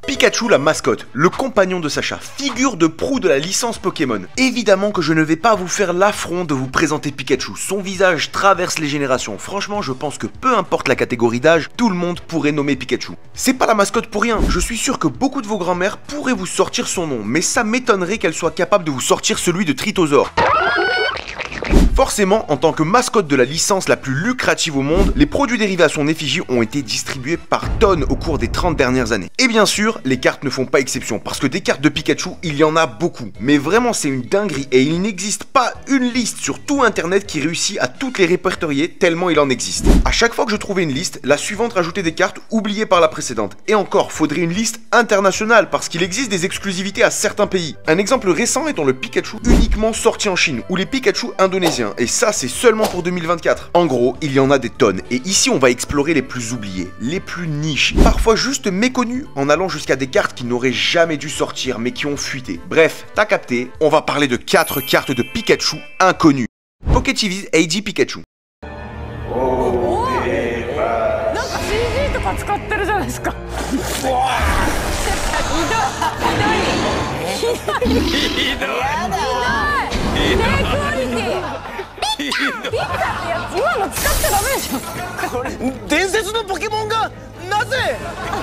Pikachu la mascotte, le compagnon de Sacha, figure de proue de la licence Pokémon. Évidemment que je ne vais pas vous faire l'affront de vous présenter Pikachu, son visage traverse les générations. Franchement, je pense que peu importe la catégorie d'âge, tout le monde pourrait nommer Pikachu. C'est pas la mascotte pour rien, je suis sûr que beaucoup de vos grands-mères pourraient vous sortir son nom, mais ça m'étonnerait qu'elle soit capable de vous sortir celui de Tritosaur. Forcément, en tant que mascotte de la licence la plus lucrative au monde, les produits dérivés à son effigie ont été distribués par tonnes au cours des 30 dernières années. Et bien sûr, les cartes ne font pas exception, parce que des cartes de Pikachu, il y en a beaucoup. Mais vraiment, c'est une dinguerie, et il n'existe pas une liste sur tout internet qui réussit à toutes les répertorier, tellement il en existe. À chaque fois que je trouvais une liste, la suivante rajoutait des cartes oubliées par la précédente. Et encore, faudrait une liste internationale, parce qu'il existe des exclusivités à certains pays. Un exemple récent étant le Pikachu uniquement sorti en Chine, ou les Pikachu indonésiens. Et ça, c'est seulement pour 2024. En gros, il y en a des tonnes. Et ici, on va explorer les plus oubliés, les plus niches, parfois juste méconnus, en allant jusqu'à des cartes qui n'auraient jamais dû sortir, mais qui ont fuité. Bref, t'as capté, on va parler de 4 cartes de Pikachu inconnues. PokéTV's AD Pikachu.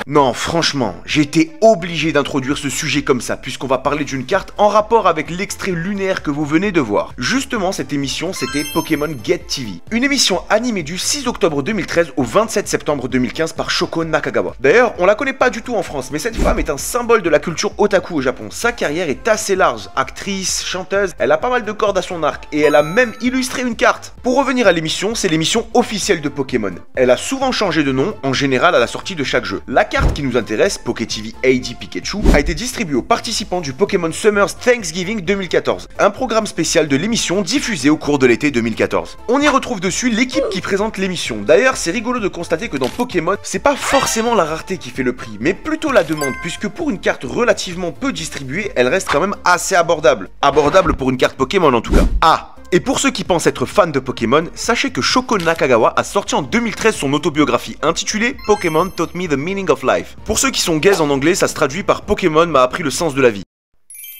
Non, franchement, j'ai été obligé d'introduire ce sujet comme ça, puisqu'on va parler d'une carte en rapport avec l'extrait lunaire que vous venez de voir. Justement, cette émission, c'était Pokémon Get TV, une émission animée du 6 octobre 2013 au 27 septembre 2015 par Shoko Nakagawa. D'ailleurs, on la connaît pas du tout en France, mais cette femme est un symbole de la culture otaku au Japon. Sa carrière est assez large, actrice, chanteuse, elle a pas mal de cordes à son arc, et elle a même illustré une carte. Pour revenir à l'émission, c'est l'émission officielle de Pokémon. Elle a souvent changé de nom, en général à la sortie de chaque jeu. La carte qui nous intéresse, PokéTV AD Pikachu, a été distribuée aux participants du Pokémon Summer's Thanksgiving 2014, un programme spécial de l'émission diffusé au cours de l'été 2014. On y retrouve dessus l'équipe qui présente l'émission. D'ailleurs, c'est rigolo de constater que dans Pokémon, c'est pas forcément la rareté qui fait le prix, mais plutôt la demande, puisque pour une carte relativement peu distribuée, elle reste quand même assez abordable. Abordable pour une carte Pokémon en tout cas. Ah! Et pour ceux qui pensent être fans de Pokémon, sachez que Shoko Nakagawa a sorti en 2013 son autobiographie intitulée Pokémon Taught Me the Meaning of Life. Pour ceux qui sont gays en anglais, ça se traduit par Pokémon m'a appris le sens de la vie.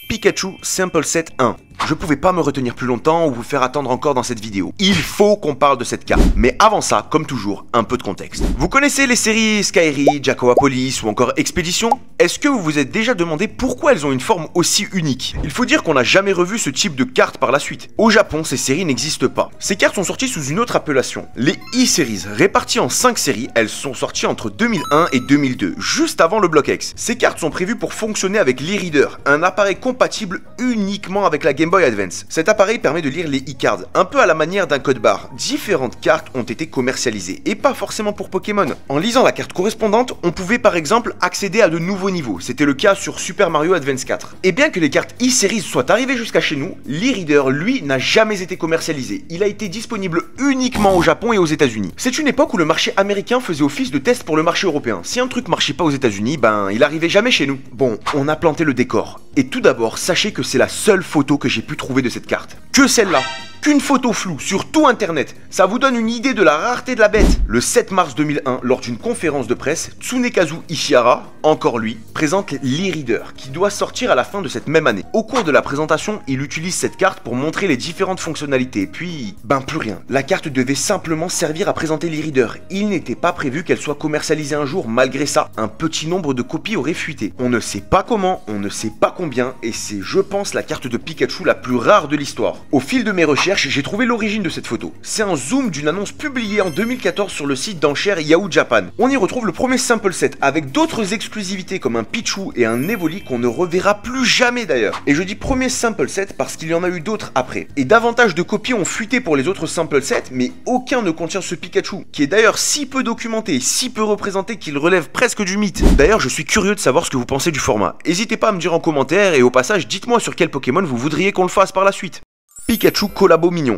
Pikachu Sample Set 1. Je pouvais pas me retenir plus longtemps ou vous faire attendre encore dans cette vidéo. Il faut qu'on parle de cette carte. Mais avant ça, comme toujours, un peu de contexte. Vous connaissez les séries Skyry, Jacoa Police ou encore Expédition? Est-ce que vous vous êtes déjà demandé pourquoi elles ont une forme aussi unique? Il faut dire qu'on n'a jamais revu ce type de carte par la suite. Au Japon, ces séries n'existent pas. Ces cartes sont sorties sous une autre appellation, les E-Series. Réparties en 5 séries, elles sont sorties entre 2001 et 2002, juste avant le Block X. Ces cartes sont prévues pour fonctionner avec l'e-reader, un appareil compatible uniquement avec la Game Boy Advance. Cet appareil permet de lire les e-cards, un peu à la manière d'un code barre. Différentes cartes ont été commercialisées, et pas forcément pour Pokémon. En lisant la carte correspondante, on pouvait par exemple accéder à de nouveaux niveaux. C'était le cas sur Super Mario Advance 4. Et bien que les cartes e-Series soient arrivées jusqu'à chez nous, l'e-reader, lui, n'a jamais été commercialisé. Il a été disponible uniquement au Japon et aux États-Unis. C'est une époque où le marché américain faisait office de test pour le marché européen. Si un truc marchait pas aux États-Unis, ben il arrivait jamais chez nous. Bon, on a planté le décor. Et tout d'abord, sachez que c'est la seule photo que j'ai pu trouver de cette carte. Que celle-là. Qu'une photo floue sur tout internet, ça vous donne une idée de la rareté de la bête. Le 7 mars 2001, lors d'une conférence de presse, Tsunekazu Ishihara, encore lui, présente l'e-reader qui doit sortir à la fin de cette même année. Au cours de la présentation, il utilise cette carte pour montrer les différentes fonctionnalités, puis ben plus rien. La carte devait simplement servir à présenter l'e-reader. Il n'était pas prévu qu'elle soit commercialisée un jour. Malgré ça, un petit nombre de copies auraient fuité. On ne sait pas comment, on ne sait pas combien, et c'est, je pense, la carte de Pikachu la plus rare de l'histoire. Au fil de mes recherches, j'ai trouvé l'origine de cette photo. C'est un zoom d'une annonce publiée en 2014 sur le site d'enchères Yahoo Japan. On y retrouve le premier sample set avec d'autres exclusivités comme un Pichu et un Evoli qu'on ne reverra plus jamais d'ailleurs. Et je dis premier sample set parce qu'il y en a eu d'autres après. Et davantage de copies ont fuité pour les autres sample sets, mais aucun ne contient ce Pikachu, qui est d'ailleurs si peu documenté, si peu représenté qu'il relève presque du mythe. D'ailleurs, je suis curieux de savoir ce que vous pensez du format. N'hésitez pas à me dire en commentaire et au passage, dites-moi sur quel Pokémon vous voudriez qu'on le fasse par la suite. Pikachu Collabo Mignon.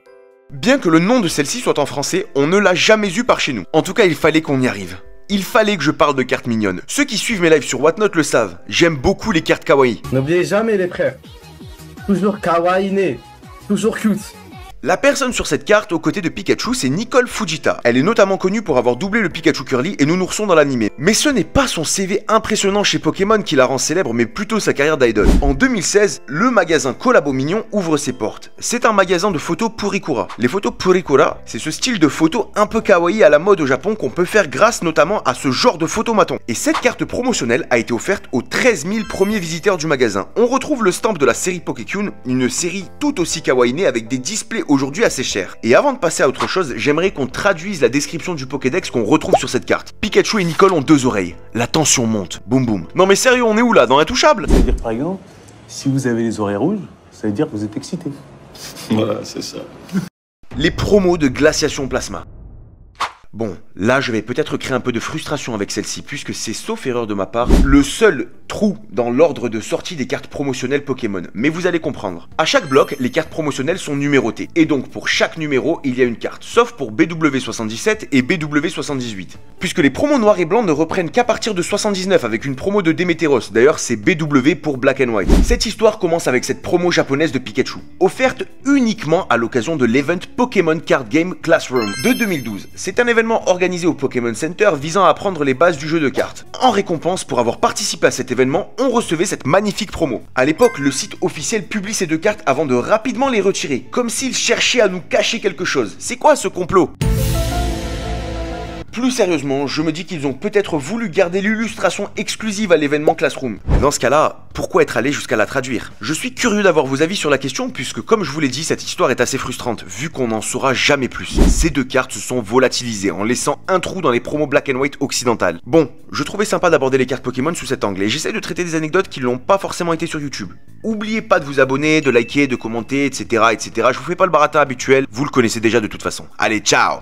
Bien que le nom de celle-ci soit en français, on ne l'a jamais eu par chez nous. En tout cas, il fallait qu'on y arrive. Il fallait que je parle de cartes mignonnes. Ceux qui suivent mes lives sur Whatnot le savent, j'aime beaucoup les cartes kawaii. N'oubliez jamais les frères. Toujours kawaii né. Toujours cute. La personne sur cette carte aux côtés de Pikachu, c'est Nicole Fujita. Elle est notamment connue pour avoir doublé le Pikachu Curly et Nounourson dans l'anime. Mais ce n'est pas son CV impressionnant chez Pokémon qui la rend célèbre, mais plutôt sa carrière d'idol. En 2016, le magasin Collabo Mignon ouvre ses portes. C'est un magasin de photos Purikura. Les photos Purikura, c'est ce style de photo un peu kawaii à la mode au Japon qu'on peut faire grâce notamment à ce genre de photomaton. Et cette carte promotionnelle a été offerte aux 13 000 premiers visiteurs du magasin. On retrouve le stamp de la série Pokécune, une série tout aussi kawaii née avec des displays aujourd'hui assez cher. Et avant de passer à autre chose, j'aimerais qu'on traduise la description du Pokédex qu'on retrouve sur cette carte. Pikachu et Nicole ont 2 oreilles. La tension monte. Boum boum. Non mais sérieux, on est où là? Dans Intouchable? Ça veut dire par exemple, si vous avez les oreilles rouges, ça veut dire que vous êtes excité. Voilà, c'est ça. Les promos de Glaciation Plasma. Bon, là je vais peut-être créer un peu de frustration avec celle-ci, puisque c'est, sauf erreur de ma part, le seul trou dans l'ordre de sortie des cartes promotionnelles Pokémon. Mais vous allez comprendre. À chaque bloc, les cartes promotionnelles sont numérotées, et donc pour chaque numéro, il y a une carte, sauf pour BW77 et BW78. Puisque les promos noirs et blancs ne reprennent qu'à partir de 79 avec une promo de Démétéros, d'ailleurs c'est BW pour Black and White. Cette histoire commence avec cette promo japonaise de Pikachu, offerte uniquement à l'occasion de l'event Pokémon Card Game Classroom de 2012. C'est un événement organisé au Pokémon Center visant à apprendre les bases du jeu de cartes. En récompense pour avoir participé à cet événement, on recevait cette magnifique promo. À l'époque, le site officiel publie ces 2 cartes avant de rapidement les retirer, comme s'il cherchait à nous cacher quelque chose. C'est quoi ce complot ? Plus sérieusement, je me dis qu'ils ont peut-être voulu garder l'illustration exclusive à l'événement Classroom. Dans ce cas-là, pourquoi être allé jusqu'à la traduire? Je suis curieux d'avoir vos avis sur la question, puisque comme je vous l'ai dit, cette histoire est assez frustrante, vu qu'on n'en saura jamais plus. Ces 2 cartes se sont volatilisées, en laissant un trou dans les promos Black and White occidentales. Bon, je trouvais sympa d'aborder les cartes Pokémon sous cet angle, et j'essaie de traiter des anecdotes qui n'ont pas forcément été sur YouTube. Oubliez pas de vous abonner, de liker, de commenter, etc. etc. Je vous fais pas le baratin habituel, vous le connaissez déjà de toute façon. Allez, ciao!